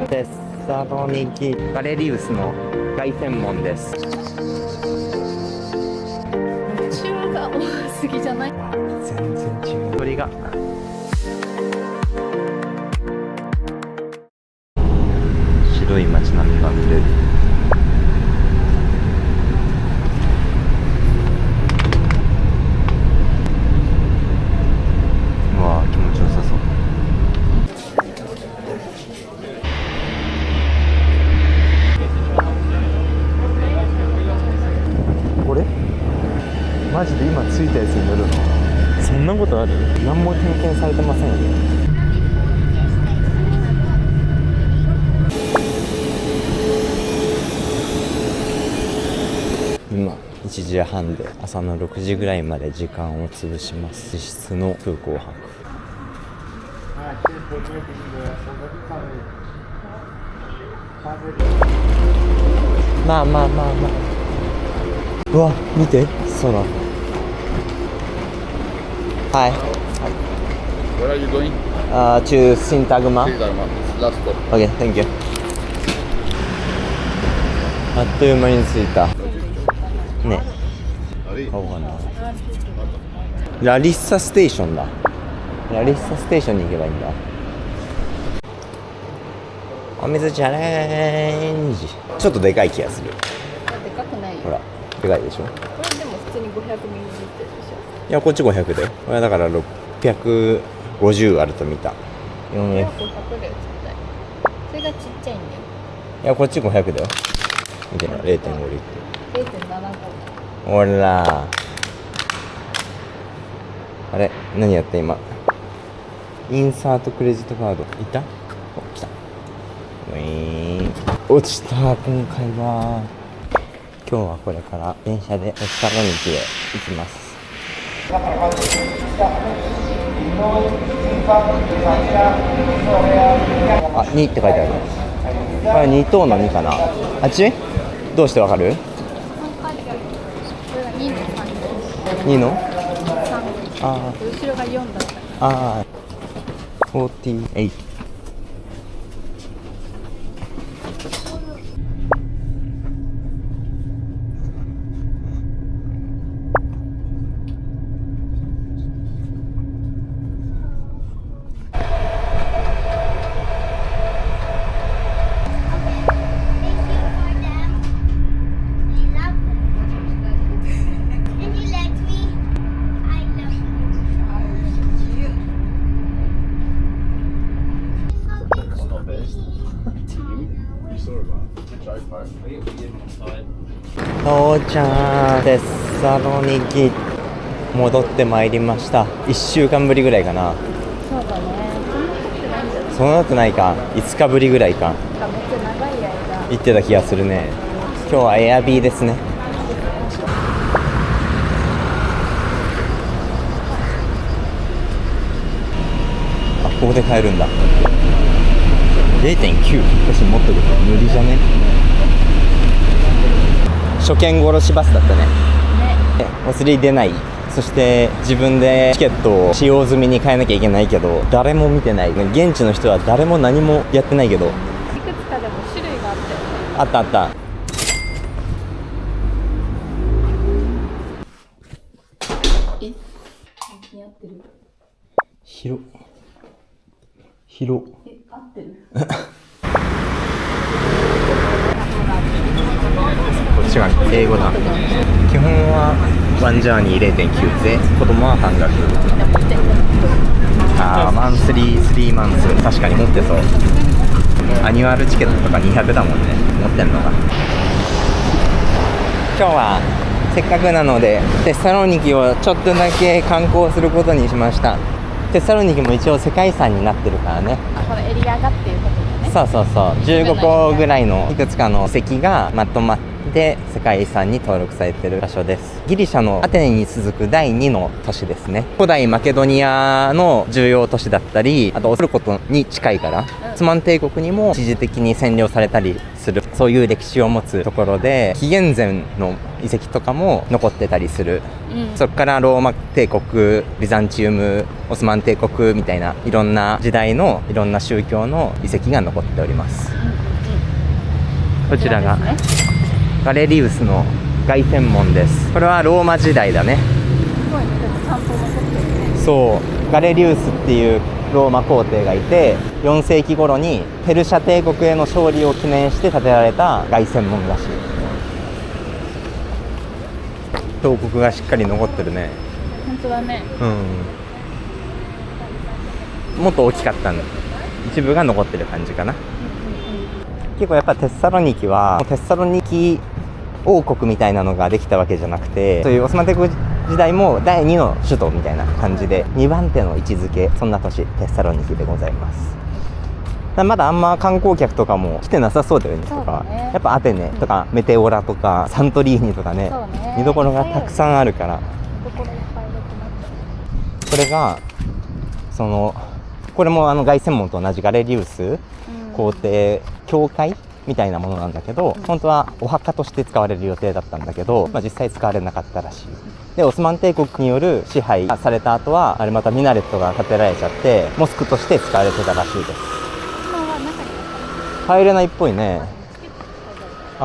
テッサロニキガレリウスの凱旋門です。中が多すぎじゃない？全然違う。鳥が白い街並みが見れる。うわー、気持ちよさそう。これマジで今ついたやつに乗るの？そんなことある？何も点検されてませんよ。今1時半で朝の6時ぐらいまで時間を潰します。実質の空港泊。まあまあまあまあ、うわ、見て空。はい。Where are you going? To Sintagma. Last stop. Okay, thank you. あっという間に着いた。ね。顔かな。ラリッサステーションだ。ラリッサステーションに行けばいいんだ。お水チャレンジ。ちょっとでかい気がする。でかくないよ。ほら、でかいでしょ。これでも普通に500ミリリットルでしょ。いや、こっち500で。これだから650あると見た。これは 4F。 500だよ絶対。それがちっちゃいんだよ。いや、こっち500だよ。見てな、0.5 リットル。0.75。ほら。あれ、何やった今。インサートクレジットカードいた？お、来た。ウィーン。落ちた。今回は今日はこれから電車でテッサロニキへ行きます。あ、2って書いてある。これ2等の2かな。あっち？どうしてわかる？これが2の3 2の？ 3。あ後ろが4だった。ああ、48。父ちゃん、テッサロニキ戻ってまいりました。1週間ぶりぐらいかな。そうだね。そんなことないか。5日ぶりぐらいか。めっちゃ長い間行ってた気がするね。今日はエアビーですね。あ、ここで買えるんだ。0.9。私持っとくと無理じゃね。初見殺しバスだったね。お釣り出ない。そして自分でチケットを使用済みに変えなきゃいけないけど、誰も見てない。現地の人は誰も何もやってないけど。いくつかでも種類があって。あったあった。え、似合ってる。広。え、合ってる。こっちが英語だ。基本はワンジャーニー 0.9 で、子供は半額。ああ、マンスリー3マンス。確かに持ってそう。アニュアルチケットとか200だもんね。持ってんのが。今日はせっかくなのでテッサロニキをちょっとだけ観光することにしました。テッサロニキも一応世界遺産になってるからね。このエリアがっていうことだね。そうそうそう、15個ぐらいのいくつかの石がまとまってて世界遺産に登録されている場所です。ギリシャのアテネに続く第2の都市ですね。古代マケドニアの重要都市だったり、あとトルコに近いからオスマン帝国にも一時的に占領されたりする、そういう歴史を持つところで、紀元前の遺跡とかも残ってたりする、そこからローマ帝国、ビザンチウム、オスマン帝国みたいないろんな時代のいろんな宗教の遺跡が残っております。こちらがガレリウスの凱旋門です。これはローマ時代だね。すごいね、ちゃんと残ってるね。そうガレリウスっていうローマ皇帝がいて、4世紀頃にペルシャ帝国への勝利を記念して建てられた凱旋門らしい。彫刻がしっかり残ってるね。本当だね。もっと大きかったんだ。一部が残ってる感じかな。結構やっぱテッサロニキはテッサロニキ王国みたいなのができたわけじゃなくて、そういうオスマン帝国時代も第2の首都みたいな感じで2番手の位置づけ、そんな都市テッサロニキでございます。まだあんま観光客とかも来てなさそうだよね。とかやっぱアテネとかメテオラとかサントリーニとかね、見どころがたくさんあるから。これがこれも凱旋門と同じガレリウス皇帝教会みたいなものなんだけど、本当はお墓として使われる予定だったんだけど、実際使われなかったらしい。でオスマン帝国による支配された後はあれまたミナレットが建てられちゃってモスクとして使われてたらしいです。入れないっぽいね。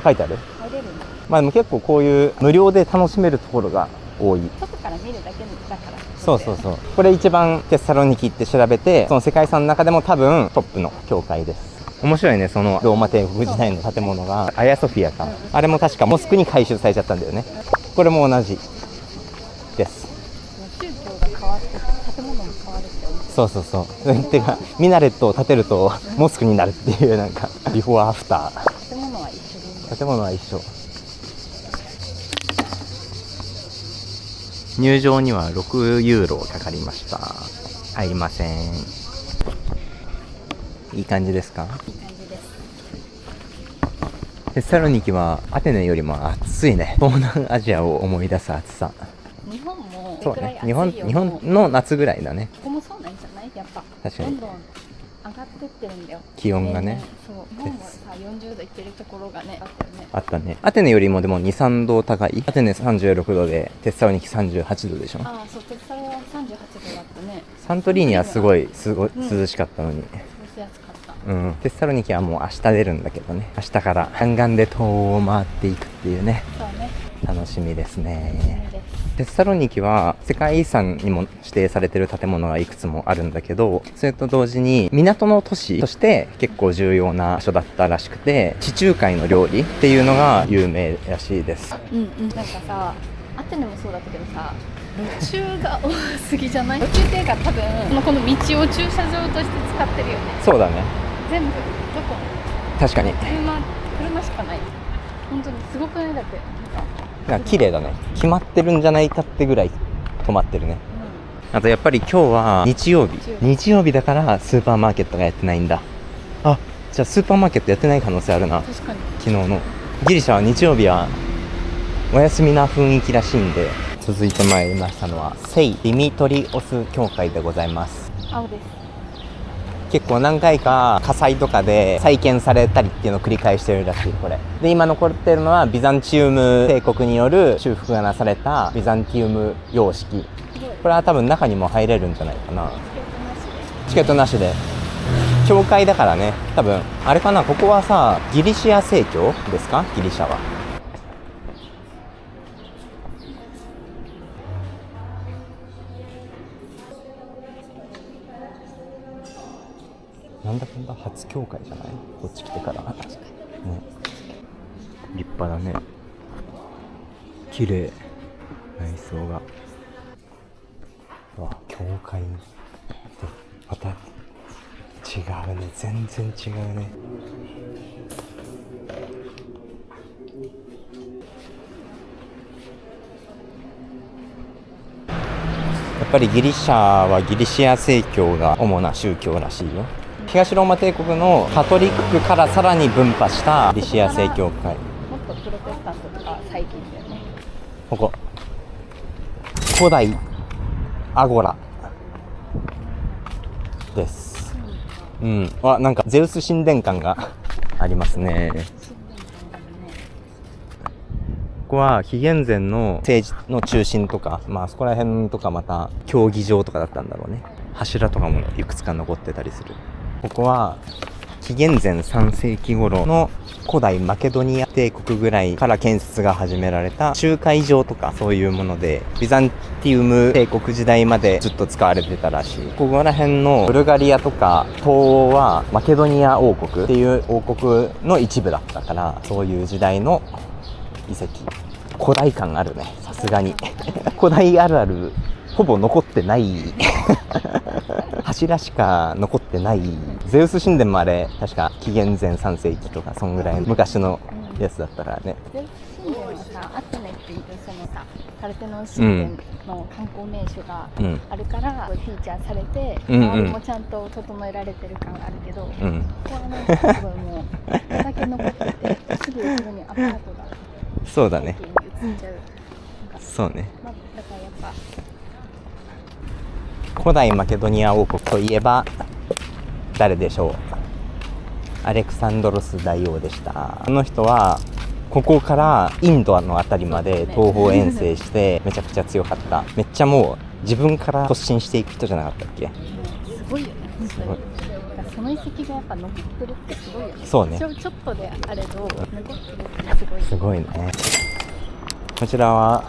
書いてある？入れるね。でも結構こういう無料で楽しめるところが多い。外から見るだけだから。そうこれ一番テッサロニキって調べて、その世界遺産の中でも多分トップの教会です。面白いね。そのローマ帝国時代の建物がアヤソフィアか、あれも確かモスクに改修されちゃったんだよね。これも同じです。宗教が変わって建物も変わるって思う。そうてかミナレットを建てるとモスクになるっていう、なんかビフォーアフター。建物は一緒で。建物は一緒。入場には6ユーロかかりました。入りません。いい感じですか？いい感じです。テッサロニキはアテネよりも暑いね。東南アジアを思い出す暑さ。日本もそうね。日本の夏ぐらいだね。ここもそうなんじゃない？やっぱ確かにどんどん上がってってるんだよ。気温がね。そう。もうさ40度いってるところがねあったよね。あったね。アテネよりもでも2、3度高い。アテネ36度でテッサロニキ38度でしょ。ああ、そう。テッサロは38度だったね。サントリーニはすごい涼しかったのに。過ごしやすかった。テッサロニキはもう明日出るんだけどね。明日から弾丸で東欧を回っていくっていうね。そうね。楽しみですね。テッサロニキは世界遺産にも指定されている建物がいくつもあるんだけど、それと同時に港の都市として結構重要な場所だったらしくて、地中海の料理っていうのが有名らしいです。なんかさ、アテネもそうだったけどさ、路中が多すぎじゃない？路中っていうか多分この道を駐車場として使ってるよね。そうだね。全部どこ？確かに。車しかない。本当にすごくない？だってなんか綺麗だね。決まってるんじゃないかってぐらい止まってるね。あとやっぱり今日は日曜日だからスーパーマーケットがやってないんだ。あ、じゃあスーパーマーケットやってない可能性あるな。確かに。昨日のギリシャは日曜日はお休みな雰囲気らしいんで。続いてまいりましたのは聖ディミトリオス教会でございます。青です。結構何回か火災とかで再建されたりっていうのを繰り返してるらしい。これで今残ってるのはビザンチウム帝国による修復がなされたビザンティウム様式。これは多分中にも入れるんじゃないかな。チケットなしで。教会だからね。多分あれかな。ここはさ、ギリシア正教ですか？ギリシャは。なんだかんだ初教会じゃない？こっち来てから。ね、立派だね。綺麗。内装が。わ、教会ってまた違うね。全然違うね。やっぱりギリシャはギリシア正教が主な宗教らしいよ。東ローマ帝国のカトリックからさらに分派したギリシア正教会。もっとププロテスタントとか最近だよね。ここ古代アゴラです。うん。なんかゼウス神殿感がありますね。ここは紀元前の政治の中心とか、まあそこら辺とかまた競技場とかだったんだろうね。柱とかもいくつか残ってたりする。ここは紀元前3世紀頃の古代マケドニア帝国ぐらいから建設が始められた集会場とかそういうもので、ビザンティウム帝国時代までずっと使われてたらしい。ここら辺のブルガリアとか東欧はマケドニア王国っていう王国の一部だったから、そういう時代の遺跡。古代感あるね、さすがに古代あるあるほぼ残ってない柱しか残ってない。ゼウス神殿もあれ確か紀元前3世紀とかそんぐらい昔のやつだったからね。ゼウス神殿はさ、アテネっていうそのさパルテノン神殿の観光名所があるから、フィーチャーされて、周りもちゃんと整えられてる感があるけど、ここはなんかすごいもうここだけ残ってて、すぐ後ろにアパートがそうだね。映っちゃう。そうね。まあ、だからやっぱ古代マケドニア王国といえば誰でしょう。アレクサンドロス大王でした。あの人はここからインドのあたりまで東方遠征してめちゃくちゃ強かった。めっちゃもう自分から突進していく人じゃなかったっけ。すごいよね。すごい。その遺跡がやっぱ残ってるってすごいよね。そうね。ちょっとであれど残ってるってすごい。すごいね。こちらは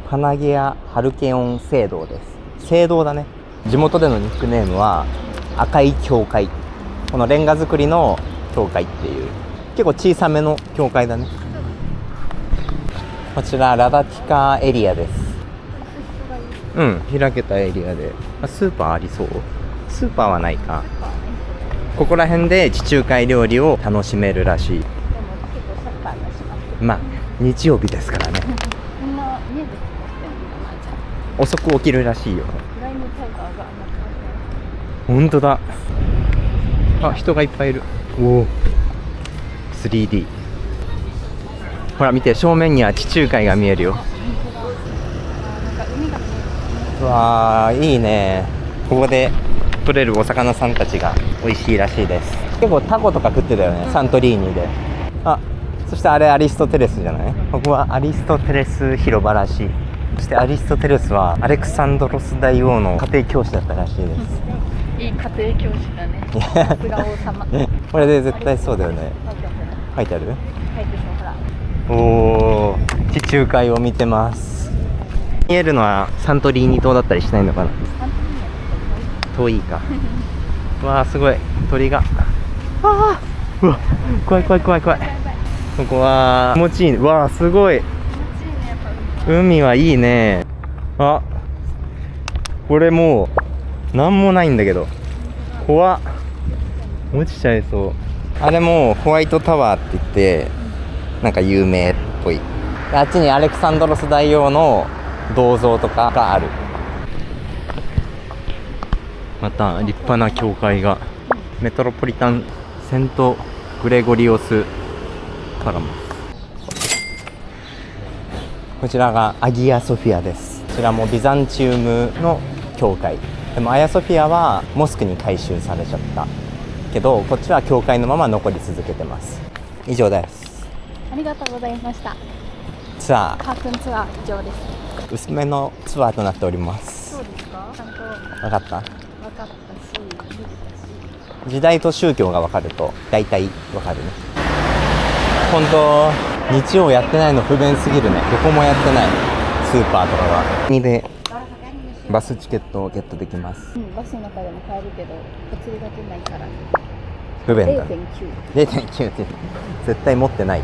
パナゲア・ハルケオン聖堂です。聖堂だね。地元でのニックネームは赤い教会。このレンガ造りの教会っていう結構小さめの教会だね。こちらラダティカエリアです。開けたエリアでスーパーありそう。スーパーはないか。ここら辺で地中海料理を楽しめるらしい。でも結構サッカーがします。まあ日曜日ですからね。みんな家で過ごしてるのかな、じゃあ。遅く起きるらしいよ。プライムタイガーがあんな感本当だ。人がいっぱいいる。おお 3D。 ほら見て、正面には地中海が見えるよ。じ。なんか海が見える。うわーいいね。ここで取れるお魚さんたちが美味しいらしいです。結構タコとか食ってたよね、サントリーニで。そしてあれアリストテレスじゃない。ここはアリストテレス広場らしい。そしてアリストテレスはアレクサンドロス大王の家庭教師だったらしいです。いい家庭教師だね。さすが王様。これで絶対そうだよね。書いてある？書いてそう、ほら。おー、地中海を見てます。見えるのはサントリーニ島だったりしないのかな。遠いか。わーすごい鳥が。うわ怖い。ここは気持ちいいね。わーすごい。海はいいね。これもうなんもないんだけど怖っ。落ちちゃいそう。あれもホワイトタワーって言ってなんか有名っぽい。あっちにアレクサンドロス大王の銅像とかがある。また立派な教会が。メトロポリタンセントグレゴリオスパラモス。こちらがアギアソフィアです。こちらもビザンチウムの教会。でもアヤソフィアはモスクに改修されちゃったけど、こっちは教会のまま残り続けてます。以上です。ありがとうございました。ツアカートゥーンツアー以上です。ー薄めのツアーとなっております。そうですか。ちゃんと分かった？分かったし、見れたし。時代と宗教が分かると大体分かるね。本当日曜やってないの不便すぎるね。どこもやってない。スーパーとかがでバスチケットをゲットできます。バスの中でも買えるけどお釣りが出ないから不便だ。 0.9。 0.9 って絶対持ってない。